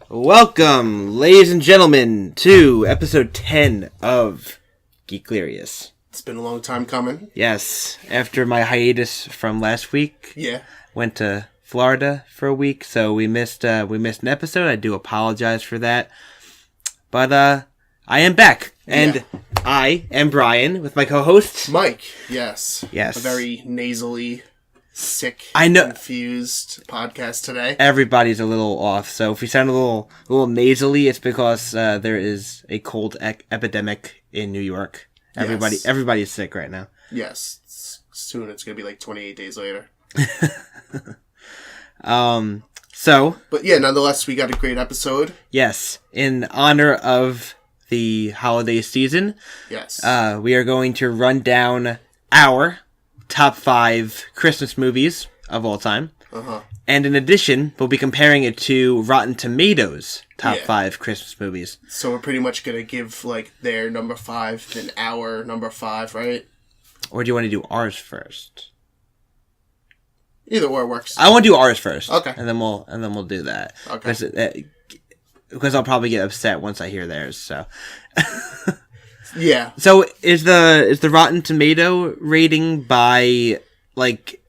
Welcome, ladies and gentlemen, to episode 10 of Geeklirious. It's been a long time coming. Yes, after my hiatus from last week, went to Florida for a week, so we missed an episode. I do apologize for that, but I am back, and I am Brian with my co-host Mike. Yes, a very nasally, sick, confused podcast today. Everybody's a little off, so if we sound a little nasally, it's because there is a cold epidemic in New York. Everybody's sick right now. Yes, soon it's gonna be like 28 days later. But yeah, nonetheless, we got a great episode. Yes, in honor of the holiday season. Yes, we are going to run down our top 5 Christmas movies of all time. And in addition, we'll be comparing it to Rotten Tomatoes' top 5 Christmas movies. So we're pretty much going to give, like, their number 5 and our number 5, right? Or do you want to do ours first? Either or works. I want to do ours first. Okay. And then we'll do that. Okay. Because I'll probably get upset once I hear theirs, so... Yeah. So is the Rotten Tomato rating by, like,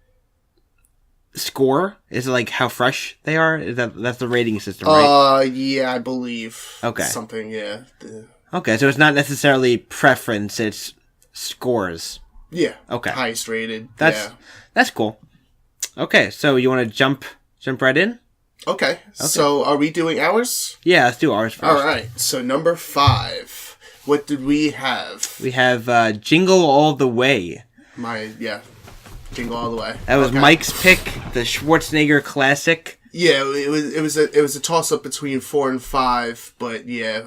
score? Is it like how fresh they are? That's the rating system, right? Yeah, I believe. Okay. Something, yeah. Okay, so it's not necessarily preference, it's scores. Yeah. Okay. Highest rated. That's cool. Okay, so you want to jump right in? Okay. So are we doing ours? Yeah, let's do ours first. Alright, so number 5. What did we have? We have Jingle All The Way. Jingle All The Way. That was Mike's pick, the Schwarzenegger classic. Yeah, it was a toss up between 4 and 5, but yeah,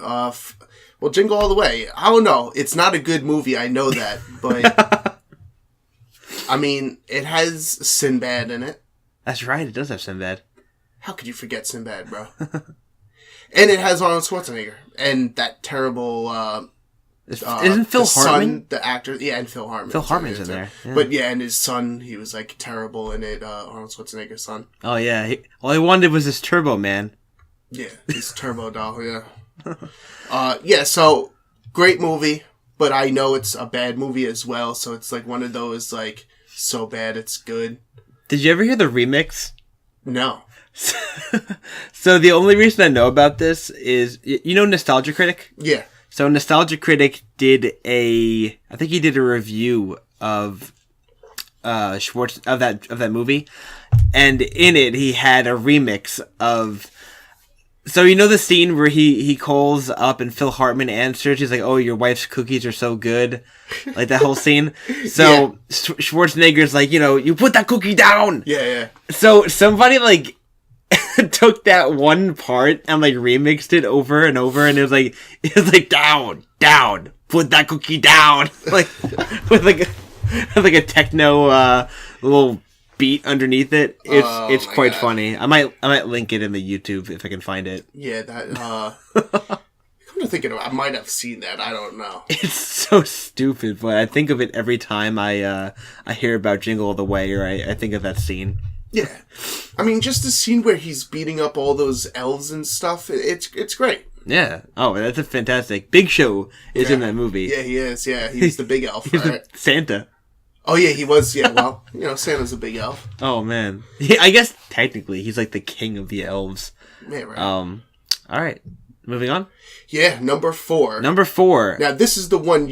well, Jingle All The Way. I don't know. It's not a good movie. I know that, but I mean, it has Sinbad in it. That's right. It does have Sinbad. How could you forget Sinbad, bro? And it has Arnold Schwarzenegger and that terrible. Isn't Phil Hartman son, the actor? Yeah, and Phil Hartman. Phil Hartman's in there. Yeah. But yeah, and his son, he was like terrible in it. Arnold Schwarzenegger's son. Oh yeah, all he wanted was his Turbo Man. Yeah, his Turbo doll. Yeah. Yeah. So great movie, but I know it's a bad movie as well. So it's like one of those like so bad it's good. Did you ever hear the remix? No. So the only reason I know about this is, you know, Nostalgia Critic? Yeah. So Nostalgia Critic did I think he did a review of Schwartz of that movie, and in it he had a remix of. So you know the scene where he calls up and Phil Hartman answers. He's like, "Oh, your wife's cookies are so good," like that whole scene. So Schwarzenegger's like, you put that cookie down. Yeah. So somebody like took that one part and like remixed it over and over, and it was like down, put that cookie down, like with like a techno little beat underneath it. It's quite funny. I might link it in the YouTube if I can find it. Yeah, that come to think of it, I might have seen that. I don't know. It's so stupid, but I think of it every time I hear about Jingle All The Way, or I think of that scene. Yeah. I mean, just the scene where he's beating up all those elves and stuff, it's great. Yeah. Oh, that's a fantastic. Big Show is in that movie. Yeah, he is. Yeah, he's the big elf, right? Santa. Oh, yeah, he was. Yeah, well, Santa's a big elf. Oh, man. I guess technically he's like the king of the elves. Yeah, right. All right. Moving on. Yeah, number 4. Number 4. Now, this is the one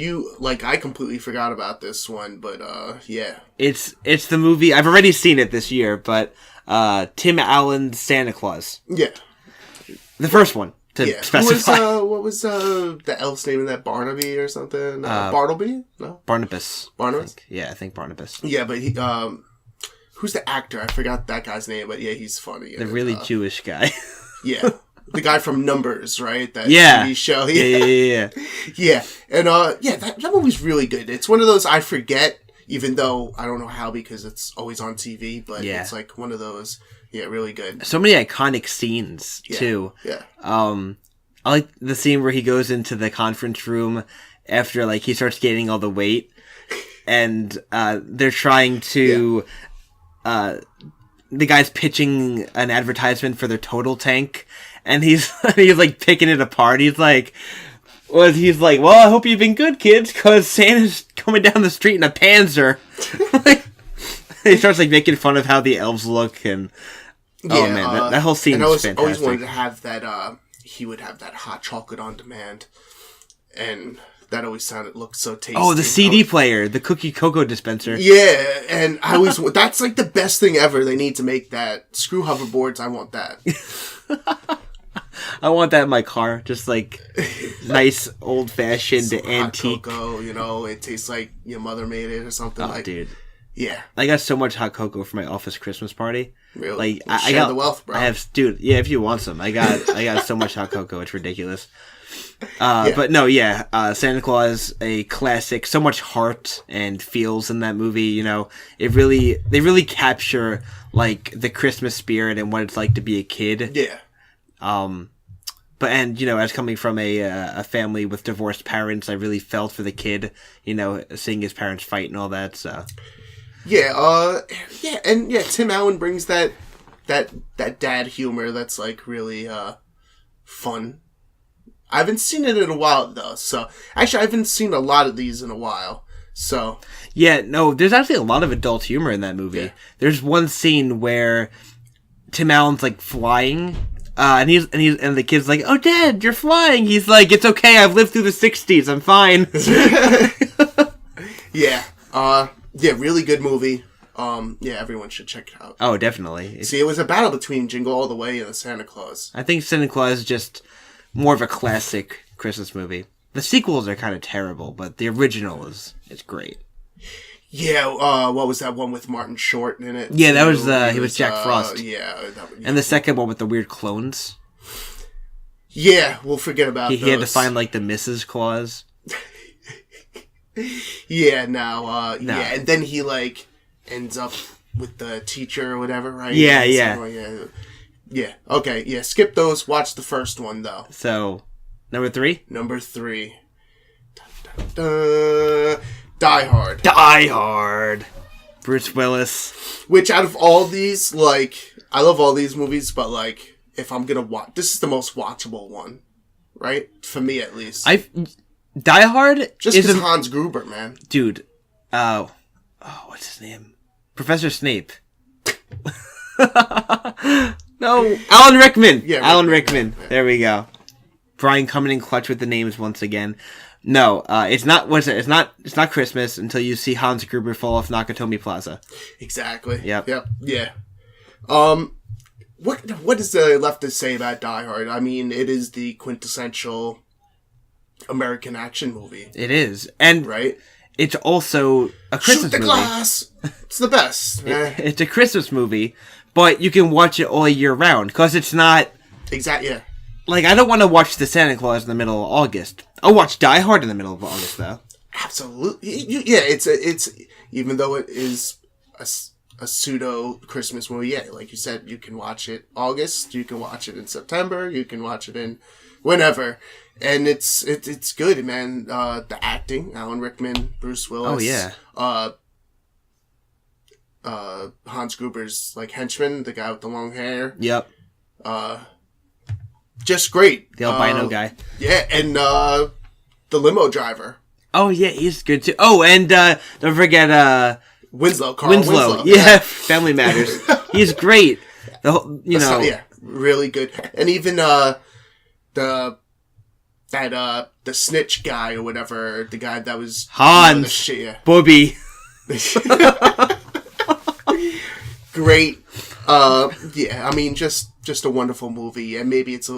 I completely forgot about this one, but, yeah. It's the movie, I've already seen it this year, but, Tim Allen's Santa Claus. Yeah. The first one, to specify. What was the elf's name in that? Barnaby or something? Bartleby? No? Barnabas. Barnabas? I think Barnabas. Yeah, but he, who's the actor? I forgot that guy's name, but yeah, he's funny. The really Jewish guy. Yeah. The guy from Numbers, right? That TV show. Yeah. Yeah. And, that movie's really good. It's one of those I forget, even though I don't know how because it's always on TV, but it's like one of those, really good. So many iconic scenes, too. Yeah. I like the scene where he goes into the conference room after, like, he starts gaining all the weight, and they're trying to, the guy's pitching an advertisement for their Total Tank, and he's like picking it apart. He's like, well, I hope you've been good, kids, because Santa's coming down the street in a Panzer. He starts like making fun of how the elves look, and oh man, that whole scene is fantastic. Always wanted to have that. He would have that hot chocolate on demand, and that always looked so tasty. Oh, the CD player, the cookie cocoa dispenser. Yeah, and I always that's like the best thing ever. They need to make that. Screw hoverboards. I want that. I want that in my car. Just like nice old fashioned antique. Hot cocoa, it tastes like your mother made it or something. Oh, dude. Yeah. I got so much hot cocoa for my office Christmas party. Really? Like I share got the wealth, bro. Dude. Yeah, if you want some, I got so much hot cocoa. It's ridiculous. But no, Santa Claus, a classic. So much heart and feels in that movie. They really capture like the Christmas spirit and what it's like to be a kid. Yeah. But as coming from a family with divorced parents, I really felt for the kid. Seeing his parents fight and all that. So. Yeah. Tim Allen brings that dad humor that's like really fun. I haven't seen it in a while, though. So, actually, I haven't seen a lot of these in a while. So, yeah, no, there's actually a lot of adult humor in that movie. Yeah. There's one scene where Tim Allen's like flying, and the kid's like, "Oh, Dad, you're flying." He's like, "It's okay. I've lived through the '60s. I'm fine." Yeah, really good movie. Everyone should check it out. Oh, definitely. See, it was a battle between Jingle All The Way and the Santa Claus. I think Santa Claus is just more of a classic Christmas movie. The sequels are kind of terrible, but the original is great. Yeah, what was that one with Martin Short in it? Yeah, that was he was Jack Frost. Yeah. And the second one with the weird clones. Yeah, we'll forget about those. He had to find like the Mrs. Claus. Yeah, no. Yeah, and then he like ends up with the teacher or whatever, right? Yeah. Yeah, okay, yeah, skip those, watch the first one, though. So, number 3? Number 3. Dun, dun, dun. Die Hard. Die Hard. Bruce Willis. Which, out of all these, like, I love all these movies, but, like, if I'm gonna watch, this is the most watchable one, right? For me, at least. Die Hard just because Hans Gruber, man. Dude, what's his name? Professor Snape. No, Alan Rickman. Yeah, Alan Rickman. Yeah. There we go. Brian coming in clutch with the names once again. No, it's not. What's it? It's not Christmas until you see Hans Gruber fall off Nakatomi Plaza. Exactly. Yep. Yeah. What is there left to say about Die Hard? I mean, it is the quintessential American action movie. It is, and right. It's also a Christmas movie. Shoot the glass. It's the best. It's a Christmas movie. But you can watch it all year round, because it's not... Exactly, yeah. Like, I don't want to watch The Santa Claus in the middle of August. I'll watch Die Hard in the middle of August, though. Absolutely. It's even though it is a pseudo-Christmas movie, yeah, like you said, you can watch it August, you can watch it in September, you can watch it in whenever. And it's good, man. The acting, Alan Rickman, Bruce Willis. Oh, yeah. Hans Gruber's like henchman, the guy with the long hair. Yep. Just great. The albino guy. Yeah, and the limo driver. Oh yeah, he's good too. Oh, and don't forget Carl Winslow. Yeah, Family Matters. He's great. The whole, really good. And even the snitch guy or whatever, the guy that was Hans Bobby. Great. I mean, just a wonderful movie. And maybe it's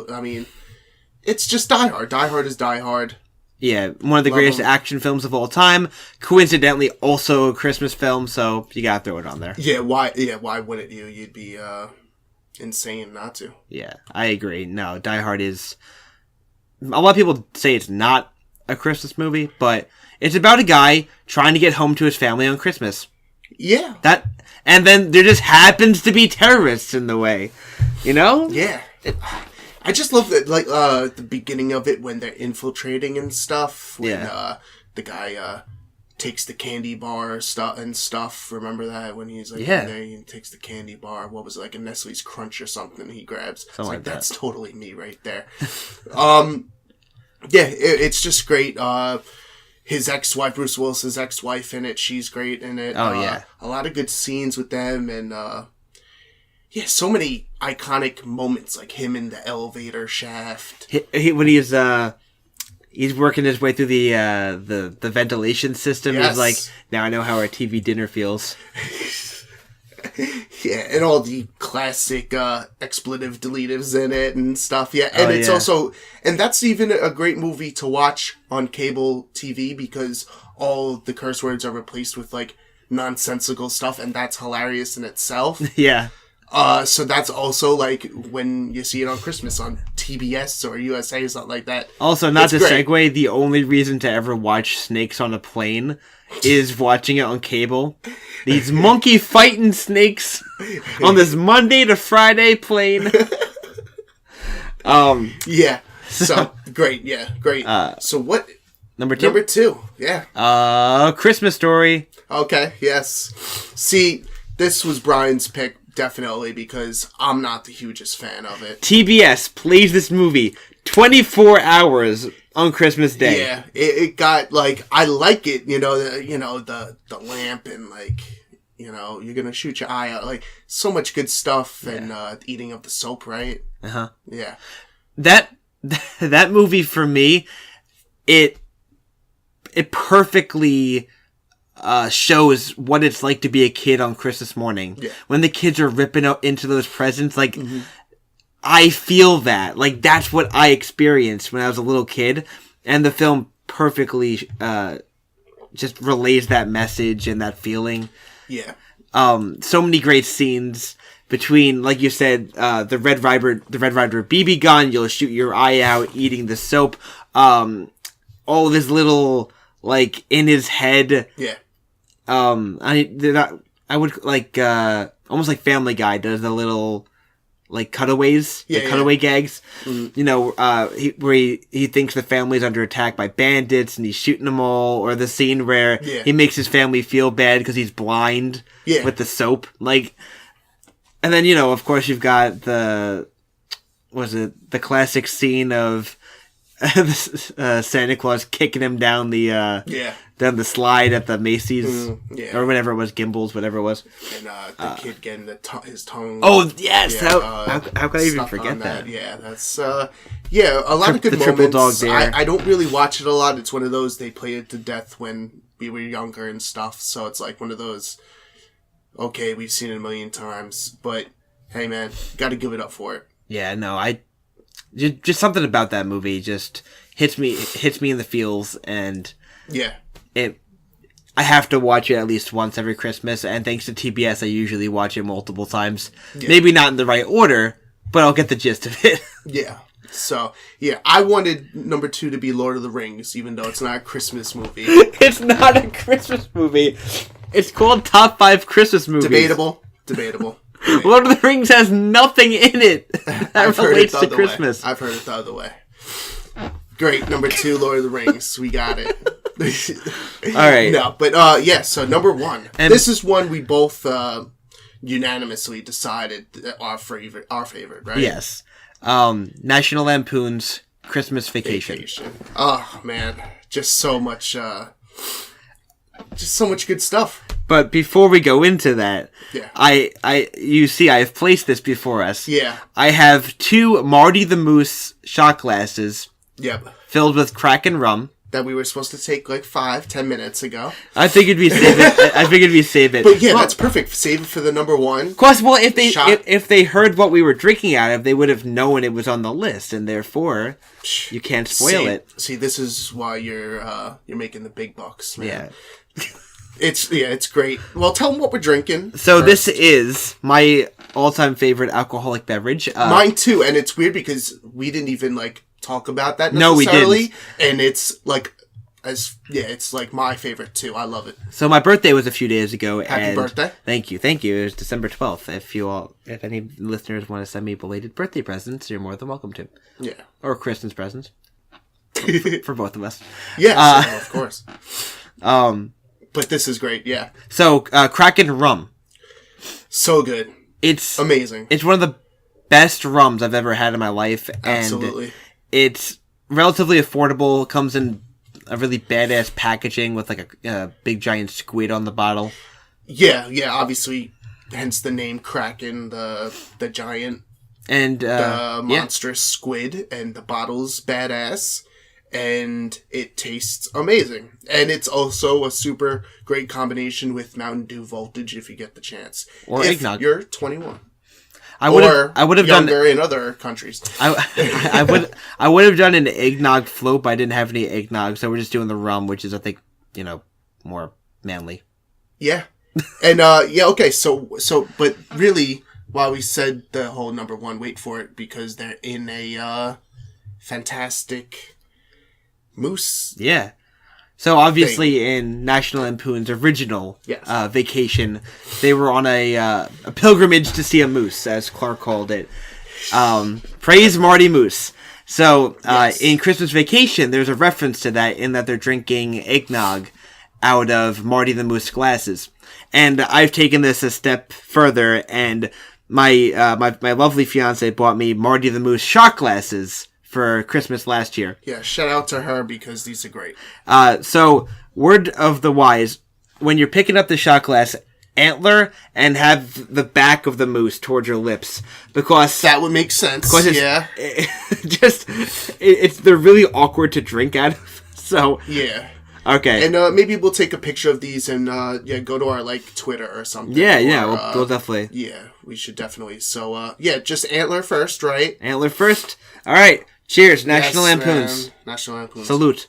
just Die Hard. Die Hard is Die Hard. Yeah, one of the greatest action films of all time. Coincidentally, also a Christmas film, so you gotta throw it on there. Yeah, why wouldn't you? You'd be insane not to. Yeah, I agree. No, Die Hard is... A lot of people say it's not a Christmas movie, but it's about a guy trying to get home to his family on Christmas. Yeah. And then there just happens to be terrorists in the way, you know? Yeah. I just love that, like, the beginning of it when they're infiltrating and stuff. When, the guy, takes the candy bar stuff. Remember that when he's like Yeah. in there, he takes the candy bar. What was it, like a Nestle's Crunch or something? He grabs. It's Something like that. That's totally me right there. Yeah, it's just great. His ex-wife, Bruce Willis's ex-wife in it, she's great in it. Oh, yeah. A lot of good scenes with them, and yeah, so many iconic moments, like him in the elevator shaft. When he's working his way through the ventilation system, Yes. he's like, now I know how our TV dinner feels. Yeah, and all the classic expletive deletives in it and stuff. Yeah, and it's also, and that's even a great movie to watch on cable TV because all the curse words are replaced with like nonsensical stuff, and that's hilarious in itself. Yeah. So that's also like when you see it on Christmas on TBS or USA or something like that. Also, not to great. segue, the only reason to ever watch Snakes on a Plane is watching it on cable. These monkey fighting snakes on this Monday to Friday plane. Yeah. So great. Yeah, great. So what? Number 2? Number 2. Yeah. Christmas Story. Okay. Yes. See, this was Brian's pick. Definitely, because I'm not the hugest fan of it. TBS plays this movie 24 hours on Christmas Day. Yeah, it got like I like it. The lamp and like you're gonna shoot your eye out. Like so much good stuff and eating of the soap, right? Yeah. That movie for me, it perfectly shows what it's like to be a kid on Christmas morning. Yeah. When the kids are ripping out into those presents, like, I feel that. Like, that's what I experienced when I was a little kid. And the film perfectly just relays that message and that feeling. Yeah. So many great scenes between, like you said, the Red Ryder BB gun, you'll shoot your eye out, eating the soap, all of his little, like, in his head. Yeah. I would like almost like Family Guy does the little like cutaways, cutaway gags. Where he thinks the family's under attack by bandits and he's shooting them all, or the scene where he makes his family feel bad because he's blind with the soap, like. And then of course you've got the classic scene of Santa Claus kicking him down down the slide at the Macy's or whatever it was, Gimbals, whatever it was, and the kid getting his tongue. Oh yes, how could I even forget that? Yeah, that's a lot of good the moments. triple dog dare. I don't really watch it a lot. It's one of those they play it to death when we were younger and stuff. So it's like one of those. Okay, we've seen it a million times, but hey, man, got to give it up for it. Yeah, no, just something about that movie just hits me in the feels, and I have to watch it at least once every Christmas, and thanks to TBS, I usually watch it multiple times. Yeah. Maybe not in the right order, but I'll get the gist of it. Yeah. So, I wanted number 2 to be Lord of the Rings, even though it's not a Christmas movie. It's not a Christmas movie. It's called Top 5 Christmas Movies. Debatable. Lord of the Rings has nothing in it that relates to Christmas. I've heard it the other way. Great. Number 2, Lord of the Rings. We got it. All right. No, but so number 1. And this is one we both unanimously decided our favorite, right? Yes. National Lampoon's Christmas Vacation. Oh, man. Just so much good stuff. But before we go into that, you see I have placed this before us. Yeah. I have 2 Marty the Moose shot glasses. Yep. Filled with Kraken rum. That we were supposed to take like 5-10 minutes ago. I figured we save it. But that's perfect. Save it for the number 1. Of course, well, if they heard what we were drinking out of, they would have known it was on the list, and therefore you can't spoil it. See, this is why you're making the big bucks, man. Yeah. It's great. Well, tell them what we're drinking. So first. This is my all-time favorite alcoholic beverage. Mine too, and it's weird because we didn't even talk about that necessarily. No, we didn't. And it's it's like my favorite too. I love it. So my birthday was a few days ago. Happy birthday! Thank you. It was December 12th. If any listeners want to send me belated birthday presents, you're more than welcome to. Yeah. Or Christmas presents. For both of us. Yes, of course. But this is great, yeah. So, Kraken rum. So good. It's amazing. It's one of the best rums I've ever had in my life. Absolutely. And it's relatively affordable. Comes in a really badass packaging with like a big giant squid on the bottle. Yeah, obviously, hence the name Kraken, the giant, and the monstrous squid, and the bottle's badass, and it tastes amazing. And it's also a super great combination with Mountain Dew Voltage if you get the chance. Or if eggnog. You're 21. I would have done in other countries. I would have done an eggnog float, but I didn't have any eggnog, so we're just doing the rum, which is I think more manly. Yeah, and okay. So, but really, while we said the whole number one, wait for it because they're in a fantastic moose. Yeah. So obviously in National Lampoon's original Vacation, they were on a pilgrimage to see a moose, as Clark called it. Praise Marty Moose. So in Christmas Vacation, there's a reference to that in that they're drinking eggnog out of Marty the Moose glasses. And I've taken this a step further, and my lovely fiance bought me Marty the Moose shot glasses for Christmas last year. Yeah, shout out to her because these are great. So, word of the wise, when you're picking up the shot glass, antler and have the back of the moose towards your lips, because that would make sense. Yeah, they're really awkward to drink out of. So yeah. Okay. And maybe we'll take a picture of these and go to our Twitter or something. Yeah, we'll definitely. Yeah, we should definitely. So just antler first, right? Antler first. All right. Cheers, National Lampoons. National Lampoons. Salute.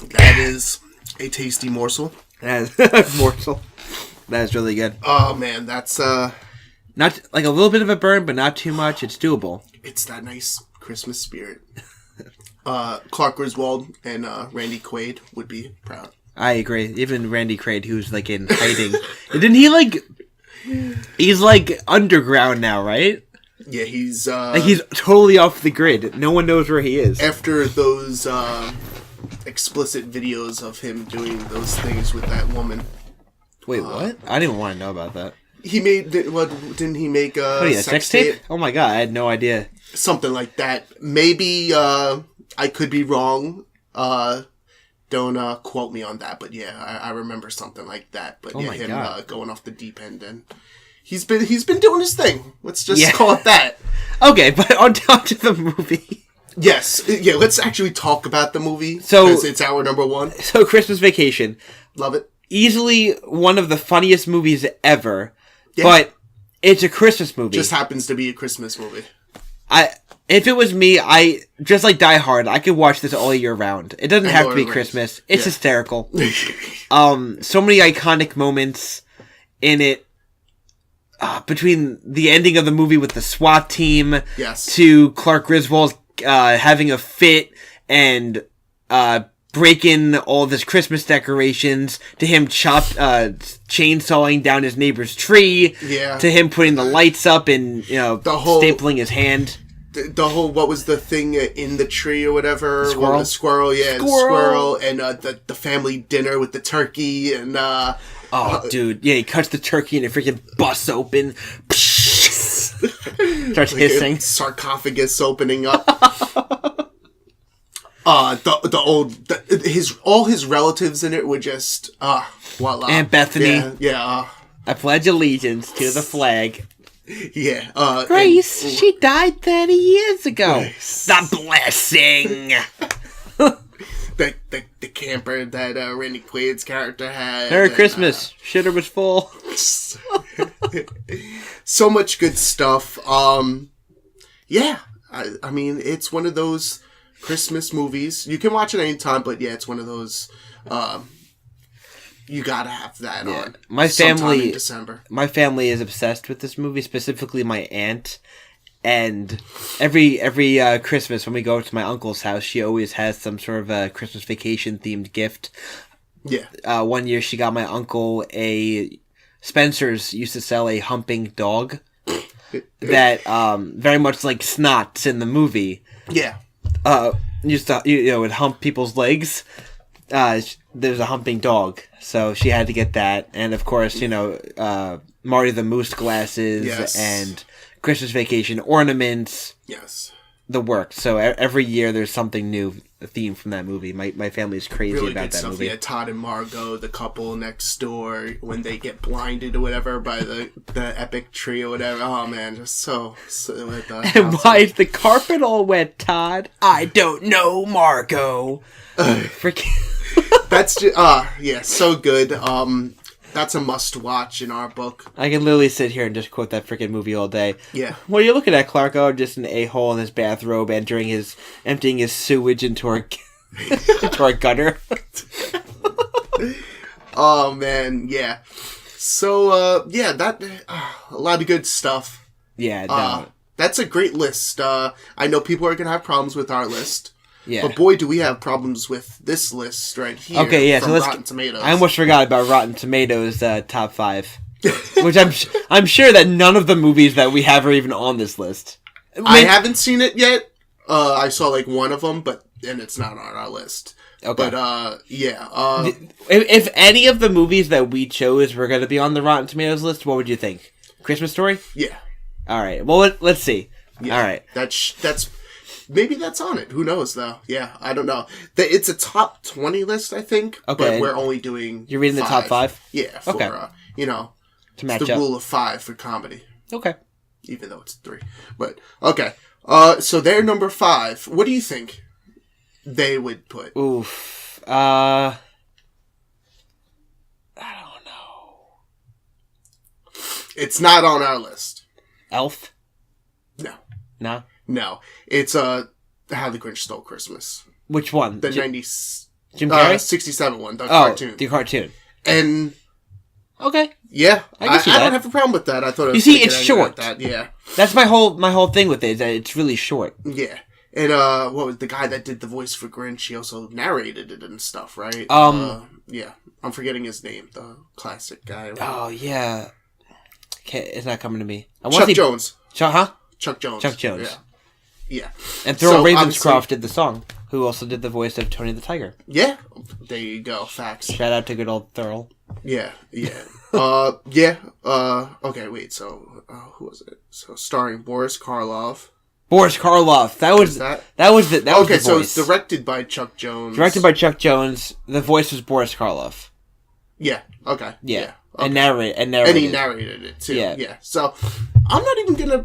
That is a tasty morsel. Morsel. That is really good. Oh man, that's not like a little bit of a burn, but not too much. It's doable. It's that nice Christmas spirit. Clark Griswold and Randy Quaid would be proud. I agree. Even Randy Quaid, who's like in hiding. Didn't he he's like underground now, right? Yeah, he's he's totally off the grid. No one knows where he is. After those explicit videos of him doing those things with that woman. Wait, what? I didn't want to know about that. He made didn't he make a sex tape? Oh my god, I had no idea. Something like that. Maybe I could be wrong. Don't quote me on that, but yeah, I remember something like that. But him going off the deep end, and he's been doing his thing. Let's just call it that. Okay, but on to the movie. Yes, yeah. Let's actually talk about the movie. So because it's our number one. So Christmas Vacation, love it. Easily one of the funniest movies ever. Yeah. But it's a Christmas movie. Just happens to be a Christmas movie. If it was me, just like Die Hard, I could watch this all year round. It doesn't have to be Christmas. It's hysterical. So many iconic moments in it. Between the ending of the movie with the SWAT team, to Clark Griswold having a fit and breaking all of his Christmas decorations, to him chainsawing down his neighbor's tree, to him putting the lights up and stapling his hand. The whole, what was the thing in the tree or whatever? Squirrel. The squirrel, yeah. Squirrel. And the family dinner with the turkey and... dude. Yeah, he cuts the turkey and it freaking busts open. Starts hissing. Sarcophagus opening up. All his relatives in it were just, voila. Aunt Bethany. Yeah. I pledge allegiance to the flag. Yeah. Grace, she died 30 years ago. Grace. The blessing. The camper that Randy Quaid's character had. Merry Christmas. Shitter was full. So much good stuff. Yeah. I mean, it's one of those Christmas movies. You can watch it anytime, but yeah, it's one of those... you gotta have that on. My family in December. My family is obsessed with this movie, specifically my aunt. And every Christmas when we go to my uncle's house, she always has some sort of a Christmas Vacation themed gift. Yeah. One year she got my uncle Spencer's used to sell a humping dog that very much like Snots in the movie. Yeah. Used to would hump people's legs. there's a humping dog, so she had to get that. And of course, Marty the Moose glasses and Christmas Vacation ornaments. Yes. The work. So every year there's something new, a theme from that movie. My family's crazy really about good that stuff. movie. Yeah, Todd and Margot, the couple next door, when they get blinded or whatever by the epic tree or whatever. Oh man, just so and why is the carpet all wet, Todd? I don't know, Margot. Freaking. That's just so good. That's a must-watch in our book. I can literally sit here and just quote that freaking movie all day. Yeah. What are you looking at, Clark? Oh, just an a-hole in his bathrobe, emptying his sewage into our gutter. Oh man, yeah. So that a lot of good stuff. Yeah, no. That's a great list. I know people are gonna have problems with our list. Yeah. But boy, do we have problems with this list right here. Okay, yeah. From So let's. Rotten Tomatoes. I almost forgot about Rotten Tomatoes top 5, which I'm sure that none of the movies that we have are even on this list. I haven't seen it yet. I saw like one of them, and it's not on our list. Okay. But yeah. If any of the movies that we chose were going to be on the Rotten Tomatoes list, what would you think? Christmas Story? Yeah. All right. Well, let's see. Yeah. All right. That's. Maybe that's on it. Who knows, though? Yeah, I don't know. It's a top 20 list, I think. Okay. But we're only doing You're reading 5. the top 5? Yeah. For, okay. To match the rule of 5 for comedy. Okay. Even though it's 3. But, okay. So they're number 5. What do you think they would put? Oof. I don't know. It's not on our list. Elf? No. No? No. It's How the Grinch Stole Christmas. Which one? The 90s... Jim Carrey? 67 one, the cartoon. The cartoon. And... Okay. Yeah. I don't have a problem with that. I thought it was it's short. that. Yeah. That's my whole thing with it, is that it's really short. Yeah. And what was the guy that did the voice for Grinch? He also narrated it and stuff, right? Yeah. I'm forgetting his name. The classic guy. Oh, yeah. Okay, it's not coming to me. Chuck Jones. Huh? Chuck Jones. Chuck Jones. Yeah. Yeah. And Thurl Ravenscroft did the song, who also did the voice of Tony the Tiger. Yeah. There you go. Facts. Shout out to good old Thurl. Yeah. Yeah. Yeah. Okay, wait. So, who was it? So, starring Boris Karloff. Boris Karloff. That was the Okay, voice. so it's directed by Chuck Jones. Directed by Chuck Jones. The voice was Boris Karloff. Yeah. Okay. Yeah. Okay. And narrated. And he narrated it too. Yeah. So, I'm not even gonna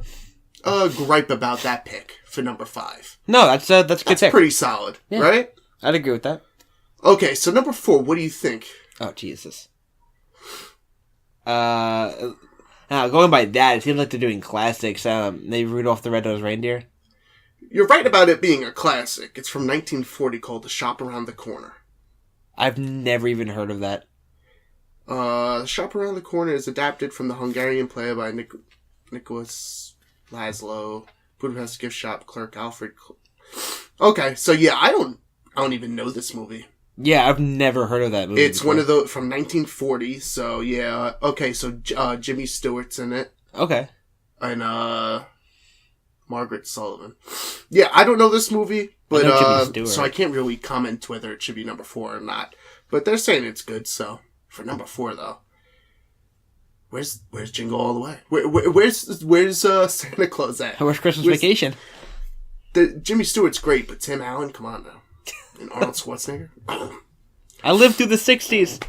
gripe about that pick for number 5. No, that's a good pick. Pretty solid, right? I'd agree with that. Okay, so number 4. What do you think? Oh Jesus. Now, going by that, it seems like they're doing classics. Maybe Rudolph the Red-Nosed Reindeer. You're right about it being a classic. It's from 1940 called The Shop Around the Corner. I've never even heard of that. The Shop Around the Corner is adapted from the Hungarian play by Nicholas Laszlo, Budapest gift shop clerk Alfred. Okay, so yeah, I don't even know this movie. Yeah, I've never heard of that movie. It's one of the from 1940. So yeah, okay. So Jimmy Stewart's in it. Okay. And Margaret Sullivan. Yeah, I don't know this movie, but so I can't really comment whether it should be number 4 or not. But they're saying it's good. So for number 4 though, where's Jingle All the Way? Where's Santa Claus at? Where's Christmas Vacation? Jimmy Stewart's great, but Tim Allen, come on now. And Arnold Schwarzenegger. I lived through the 60s.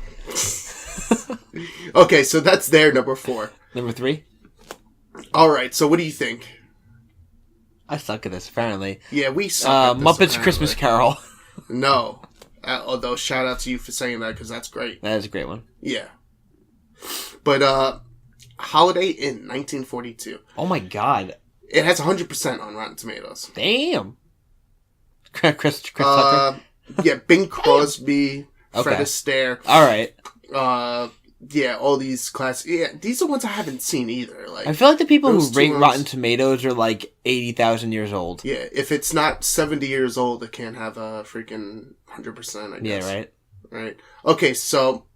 Okay, so that's their number 4. Number 3? Alright, so what do you think? I suck at this, apparently. Yeah, we suck at this, Muppets apparently. Christmas Carol. No. Although, shout out to you for saying that, because that's great. That is a great one. Yeah. But, Holiday Inn, 1942. Oh my god. It has 100% on Rotten Tomatoes. Damn. Chris Tucker? Yeah, Bing Crosby, Fred Astaire. Alright. Yeah, all these classics. Yeah, these are ones I haven't seen either. Like, I feel like the people who rate ones, Rotten Tomatoes are like 80,000 years old. Yeah, if it's not 70 years old, it can't have a freaking 100%, I guess. Yeah, right? Right. Okay, so...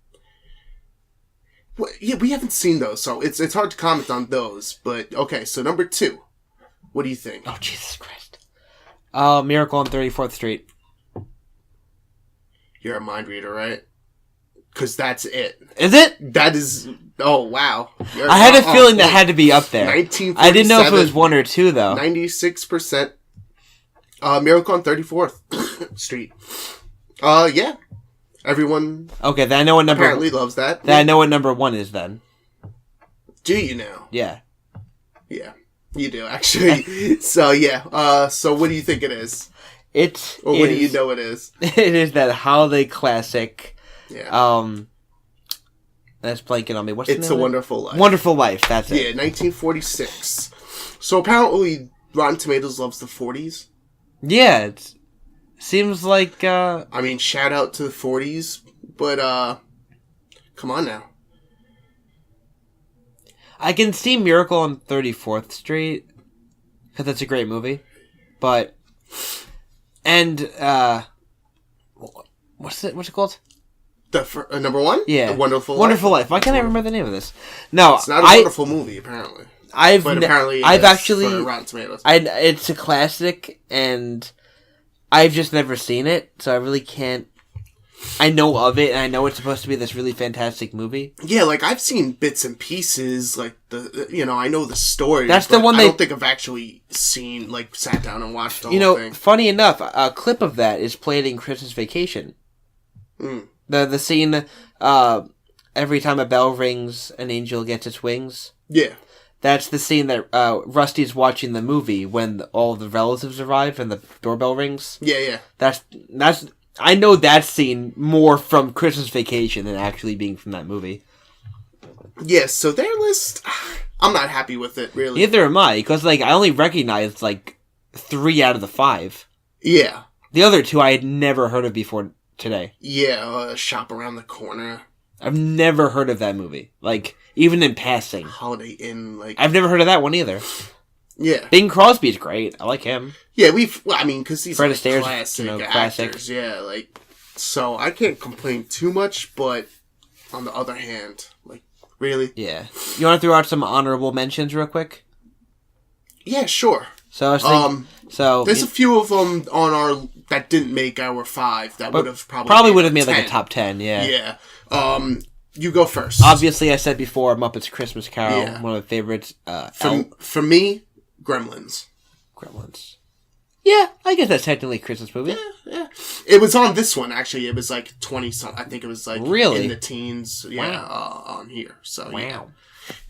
yeah, we haven't seen those, so it's hard to comment on those. But, okay, so number 2. What do you think? Oh, Jesus Christ. Miracle on 34th Street. you're a mind reader, right? Because that's it. Is it? That is... Oh, wow. I had a feeling that had to be up there. 1947. I didn't know if it was 1 or 2, though. 96%. Miracle on 34th Street. Yeah. Everyone okay, then I know what number... apparently loves that. Then I know what number 1 is, then. Do you now? Yeah. Yeah. You do, actually. So, yeah. So, what do you think it is? Or what do you know it is? It is that holiday classic... Yeah. That's blanking on me. What's the name? It's a Wonderful Life. Wonderful Life. That's it. Yeah, 1946. So apparently, Rotten Tomatoes loves the 40s. Yeah, it seems like. I mean, shout out to the 40s, but come on now. I can see Miracle on 34th Street because that's a great movie, but what's it called? The number 1? Yeah. The Wonderful Life. Why can't I remember the name of this? No. It's not a wonderful movie, apparently. But apparently I've actually... for Rotten Tomatoes. It's a classic, and I've just never seen it, so I really can't... I know of it, and I know it's supposed to be this really fantastic movie. Yeah, like, I've seen bits and pieces, like, I know the story. That's the one I don't think I've actually seen, like, sat down and watched the whole thing. Funny enough, a clip of that is played in Christmas Vacation. Mm. The scene, every time a bell rings, an angel gets its wings. Yeah. That's the scene that Rusty's watching the movie when all the relatives arrive and the doorbell rings. Yeah, yeah. That's I know that scene more from Christmas Vacation than actually being from that movie. Yeah, so their list, I'm not happy with it, really. Neither am I, because I only recognized 3 out of the 5. Yeah. The other 2 I had never heard of before today. Yeah, Shop Around the Corner. I've never heard of that movie. Even in passing. Holiday Inn, I've never heard of that one either. Yeah. Bing Crosby's great. I like him. Yeah, because he's Fred Astaire, classic actors. Yeah, so I can't complain too much, but on the other hand, really? Yeah. You want to throw out some honorable mentions real quick? Yeah, sure. So I was thinking, there's a few of them on our that didn't make our 5 that would have probably would have made 10. a top 10. Yeah. Yeah. You go first. Obviously, I said before, Muppets Christmas Carol, one of my favorites. For me, Gremlins. Yeah, I guess that's technically a Christmas movie. Yeah. It was on this one, actually. It was 20 something. I think it was really? In the teens. Yeah, wow. On here. So wow.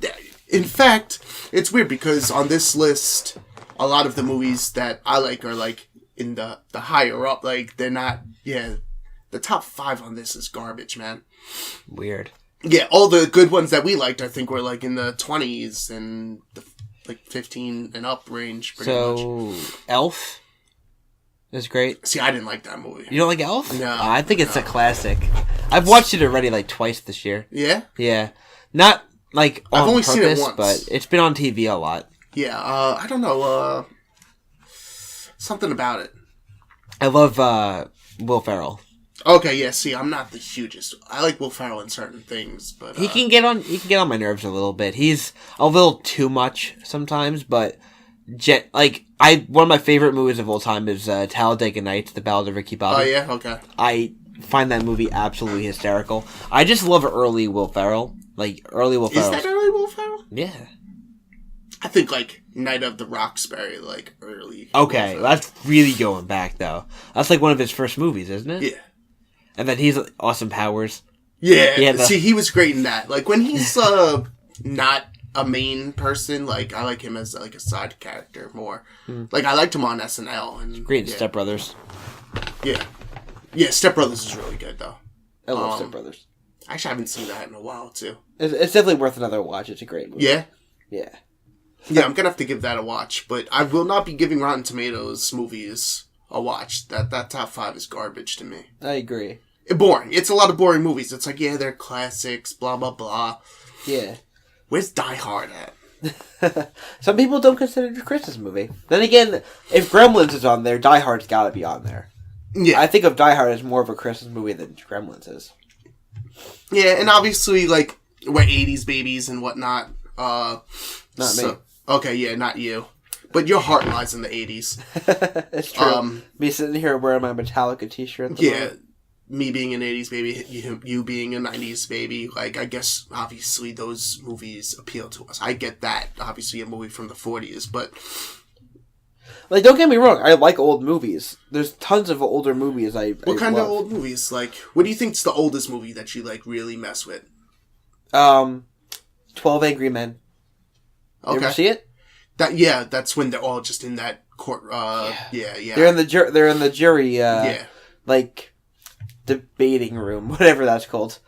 Yeah. In fact, it's weird because on this list, a lot of the movies that I like are in the higher up. They're not. Yeah, the top 5 on this is garbage, man. Weird. Yeah, all the good ones that we liked, I think, were in the 20s and the 15 and up range. Pretty much. Elf is great. See, I didn't like that movie. You don't like Elf? No. I think it's a classic. I've watched it already twice this year. Yeah? Yeah. Not on I've only purpose, seen it once. But it's been on TV a lot. Yeah, I don't know. Something about it. I love Will Ferrell. Okay, yeah. See, I'm not the hugest. I like Will Ferrell in certain things, but he can get on my nerves a little bit. He's a little too much sometimes, but one of my favorite movies of all time is Talladega Nights: The Ballad of Ricky Bobby. Oh yeah, okay. I find that movie absolutely hysterical. I just love early Will Ferrell. Early Will Ferrell. Is that early Will Ferrell? Yeah. I think Night of the Roxbury, early. Okay, that's really going back though. That's one of his first movies, isn't it? Yeah. And then he's Austin Powers. Yeah. See, he was great in that. When he's not a main person, I like him as a side character more. I liked him on SNL and great in Step Brothers. Yeah. Yeah, Step Brothers is really good though. I love Step Brothers. Actually, I haven't seen that in a while too. It's definitely worth another watch. It's a great movie. Yeah. Yeah. Yeah, I'm gonna have to give that a watch, but I will not be giving Rotten Tomatoes movies a watch. That top 5 is garbage to me. I agree. Boring. It's a lot of boring movies. It's they're classics, blah blah blah. Yeah. Where's Die Hard at? Some people don't consider it a Christmas movie. Then again, if Gremlins is on there, Die Hard's got to be on there. Yeah, I think of Die Hard as more of a Christmas movie than Gremlins is. Yeah, and obviously, we're 80s babies and whatnot. Not me. Okay, yeah, not you. But your heart lies in the 80s. It's true. Me sitting here wearing my Metallica t-shirt. Yeah. me being an 80s baby, you being a 90s baby, like, I guess, obviously, those movies appeal to us. I get that. Obviously, a movie from the 40s, but... Like, don't get me wrong, I like old movies. There's tons of older movies What kind of old movies? Like, what do you think's the oldest movie that you, like, really mess with? 12 Angry Men. Okay. You ever see it? That's when they're all just in that court, yeah. They're in the jury, like, debating room, whatever that's called.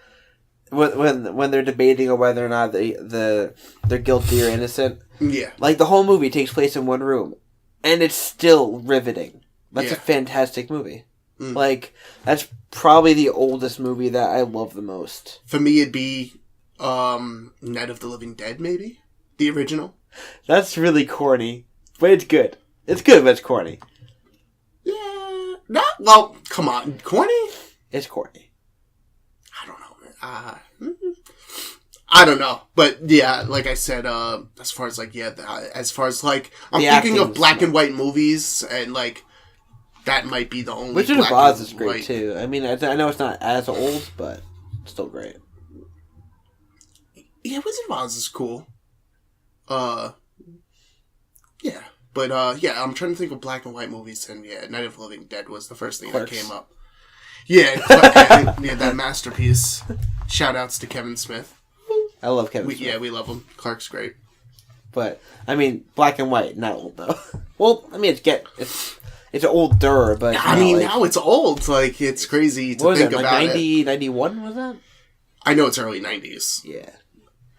When they're debating on whether or not they're guilty or innocent. Yeah. Like, the whole movie takes place in one room. And it's still riveting. That's a fantastic movie. Mm. Like, that's probably the oldest movie that I love the most. For me, it'd be Night of the Living Dead, maybe? The original? That's really corny. But it's good. It's good, but it's corny. Yeah. Well, come on. Corny? It's corny. I don't know, man. I don't know. But, yeah, like I said, as far as, like, I'm thinking of black and white movies, and, like, that might be the only Wizard of Oz is great, too. I mean, I know it's not as old, but it's still great. Yeah, Wizard of Oz is cool. Yeah. But, I'm trying to think of black and white movies, and, Night of the Living Dead was the first thing that came up. Yeah, that masterpiece. Shout-outs to Kevin Smith. I love Kevin Smith. Yeah, we love him. Clark's great. But, I mean, black and white, not old, though. Well, I mean, it's older, but... I mean, now it's old. Like, it's crazy to think about it. 91, was that? I know it's early 90s. Yeah.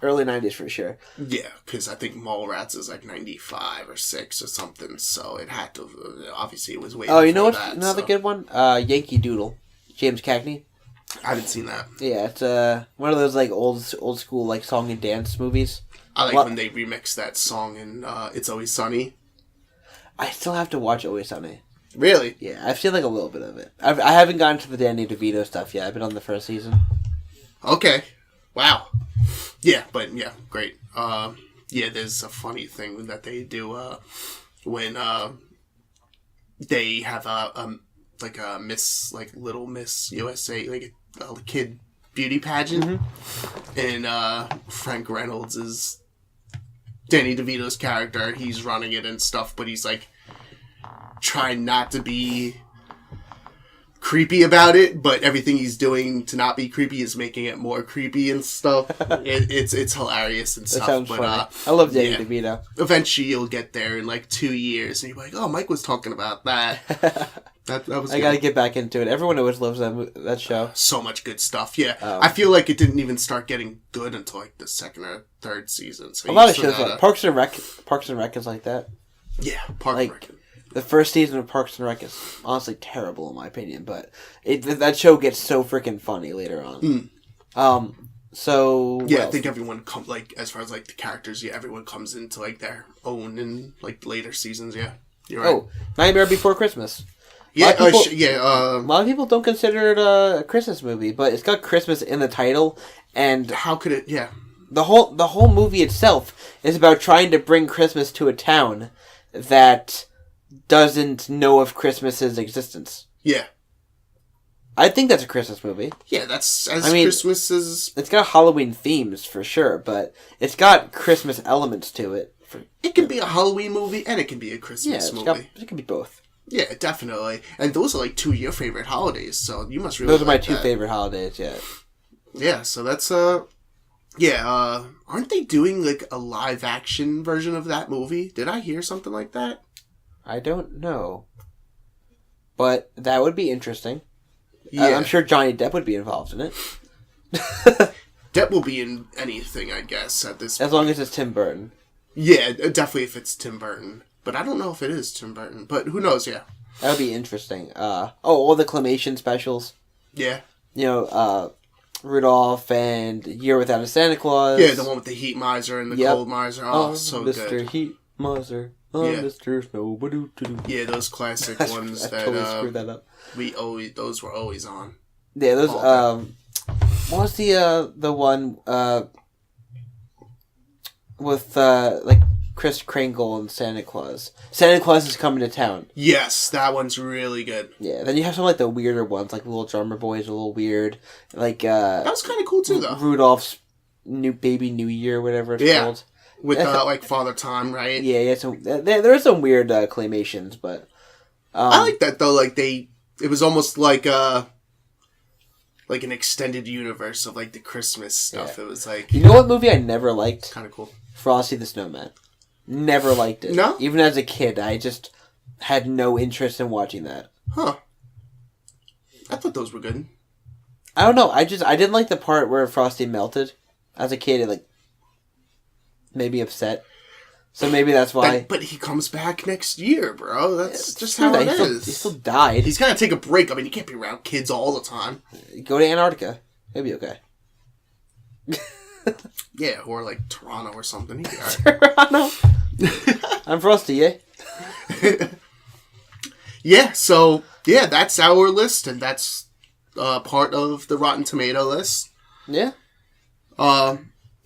Early 90s for sure. Yeah, because I think Mallrats is like 95 or 6 or something, so it had to... Obviously, it was way Oh, you know what's another good one? Yankee Doodle. James Cagney. I haven't seen that. Yeah, it's one of those like old school like song and dance movies. I like when they remix that song in It's Always Sunny. I still have to watch Always Sunny. Really? Yeah, I've seen like a little bit of it. I haven't gotten to the Danny DeVito stuff yet. I've been on the first season. Okay. Wow. Yeah, but yeah, great. There's a funny thing that they do when they have like a Miss, like Little Miss USA, like a kid beauty pageant, and Frank Reynolds is Danny DeVito's character. He's running it and stuff, but he's like trying not to be creepy about it, but everything he's doing to not be creepy is making it more creepy and stuff. It's hilarious and stuff. That sounds funny. I love Danny DeVito. Eventually you'll get there in like 2 years and you're like, oh, Mike was talking about that. that was I gotta get back into it. Everyone always loves that show. So much good stuff. Yeah. I feel like it didn't even start getting good until like the second or third season. So a lot of shows like Parks and Rec is like that. Yeah, Parks and Rec. The first season of Parks and Rec is honestly terrible in my opinion, but that show gets so freaking funny later on. So yeah, I think everyone as far as like the characters, everyone comes into like their own in like later seasons. Yeah, you're right. Oh, Nightmare Before Christmas. Yeah, a lot of people don't consider it a Christmas movie, but it's got Christmas in the title, and how could it? Yeah, the whole movie itself is about trying to bring Christmas to a town that doesn't know of Christmas's existence. Yeah. I think that's a Christmas movie. Yeah, that's Christmas is... It's got Halloween themes, for sure, but it's got Christmas elements to it. It can be a Halloween movie, and it can be a Christmas movie. It can be both. Yeah, definitely. And those are like 2 of your favorite holidays, so you must really Those are my 2 favorite holidays, yeah. Yeah, so that's, aren't they doing like a live-action version of that movie? Did I hear something like that? I don't know. But that would be interesting. Yeah. I'm sure Johnny Depp would be involved in it. Depp will be in anything, I guess, at this point. As long as it's Tim Burton. Yeah, definitely if it's Tim Burton. But I don't know if it is Tim Burton. But who knows, yeah. That would be interesting. All the claymation specials. Yeah. You know, Rudolph and Year Without a Santa Claus. Yeah, the one with the Heat Miser and the Cold Miser. Oh, so Mr. good. Mr. Heat Miser. Mr. Snowbadoo. Yeah, those classic ones I totally screwed that up. Those were always on. Yeah, those what was the one with like Kris Kringle and Santa Claus. Santa Claus is coming to town. Yes, that one's really good. Yeah, then you have some like the weirder ones, like Little Drummer Boy is a little weird. Like that was kind of cool too, though. Rudolph's New Year, whatever it's called. With like Father Time, right? Yeah. There are some weird claymations, but I like that though. Like it was almost like an extended universe of like the Christmas stuff. Yeah. It was like, you know what movie I never liked? Kind of cool. Frosty the Snowman. Never liked it. No? Even as a kid, I just had no interest in watching that. Huh. I thought those were good. I don't know. I didn't like the part where Frosty melted. As a kid, it like made me upset. So maybe that's why. But he comes back next year, bro. That's just how it is. He still died. He's got to take a break. I mean, you can't be around kids all the time. Go to Antarctica. He'll be okay. Yeah, or like Toronto or something. He'd be all right. Toronto. I'm Frosty, yeah? Yeah, so, yeah, that's our list, and that's part of the Rotten Tomato list. Yeah. Our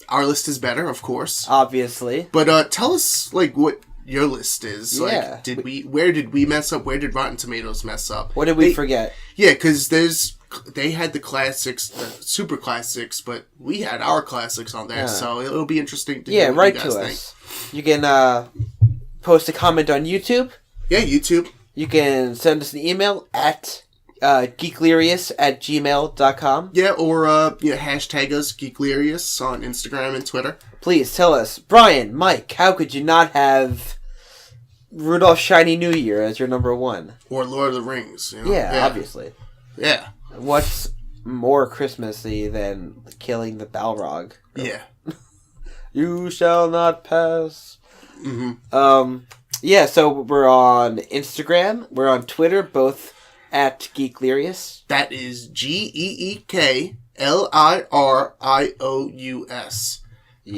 list is better, of course. Obviously. But tell us, like, what your list is. Yeah. Like, where did we mess up? Where did Rotten Tomatoes mess up? What did we forget? Yeah, because they had the classics, the super classics, but we had our classics on there, so it'll be interesting to hear what you guys think. You can post a comment on YouTube. Yeah, YouTube. You can send us an email at geeklirious@gmail.com. Yeah, or hashtag us Geeklirious on Instagram and Twitter. Please tell us, Brian, Mike, how could you not have Rudolph's Shiny New Year as your number one? Or Lord of the Rings. You know? Yeah, obviously. Yeah. What's more Christmassy than killing the Balrog? Yeah. You shall not pass. Mm-hmm. Yeah, so we're on Instagram. We're on Twitter, both at Geeklirious. That is GeeKlirious.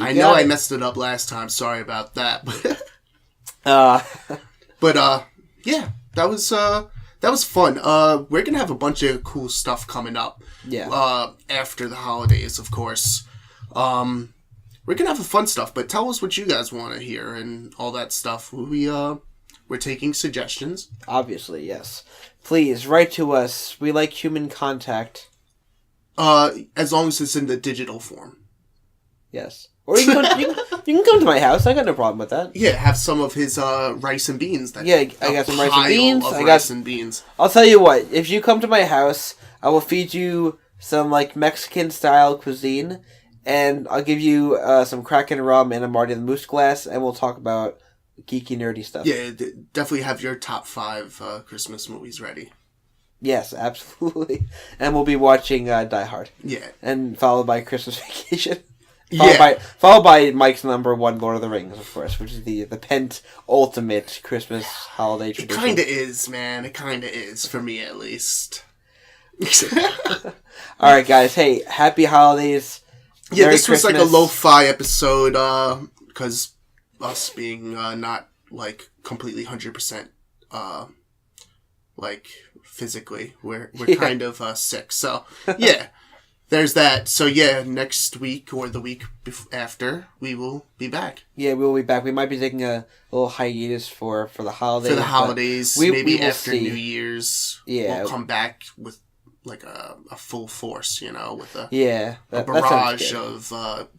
I know I messed it up last time. Sorry about that. But yeah, that was fun. We're gonna have a bunch of cool stuff coming up. Yeah. After the holidays, of course. We're gonna have a fun stuff, but tell us what you guys want to hear and all that stuff. We're taking suggestions. Obviously, yes. Please write to us. We like human contact. As long as it's in the digital form. Yes. Or you can come to my house. I got no problem with that. Yeah, have some of his rice and beans. I got some rice and beans. Rice and beans. I'll tell you what. If you come to my house, I will feed you some like Mexican style cuisine, and I'll give you some Kraken rum and a Marty the Moose glass, and we'll talk about geeky nerdy stuff. Yeah, definitely have your top 5 Christmas movies ready. Yes, absolutely. And we'll be watching Die Hard. Yeah. And followed by Christmas Vacation. Yeah. Followed by Mike's number 1, Lord of the Rings, of course, which is the ultimate Christmas holiday tradition. It kind of is, man. It kind of is, for me at least. Alright, guys. Hey, happy holidays. Yeah, this was like a lo-fi episode, because us being not, like, completely 100%, like, physically, we're kind of sick. So, yeah. There's that. So, yeah, next week or the week after, we will be back. Yeah, we will be back. We might be taking a little hiatus for the holidays. For the holidays. Maybe after New Year's. Yeah. We'll come back with, like, a full force, with a barrage of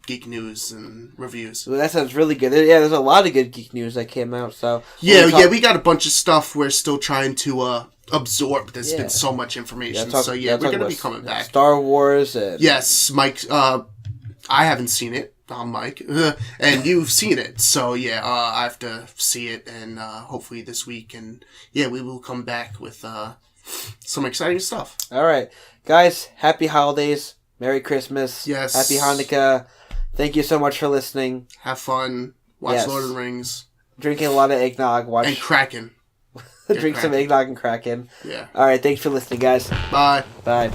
geek news and reviews. Well, that sounds really good. Yeah, there's a lot of good geek news that came out. So we got a bunch of stuff we're still trying to absorb. There's been so much information. We're going to be coming back. Star Wars. Yes, Mike. I haven't seen it. I'm Mike. And you've seen it. So, I have to see it, and hopefully this week. And, we will come back with some exciting stuff. All right. Guys, happy holidays. Merry Christmas. Yes. Happy Hanukkah. Thank you so much for listening. Have fun. Watch Lord of the Rings. Drinking a lot of eggnog. And Kraken. Drink some eggnog and Kraken. Yeah. All right. Thanks for listening, guys. Bye. Bye.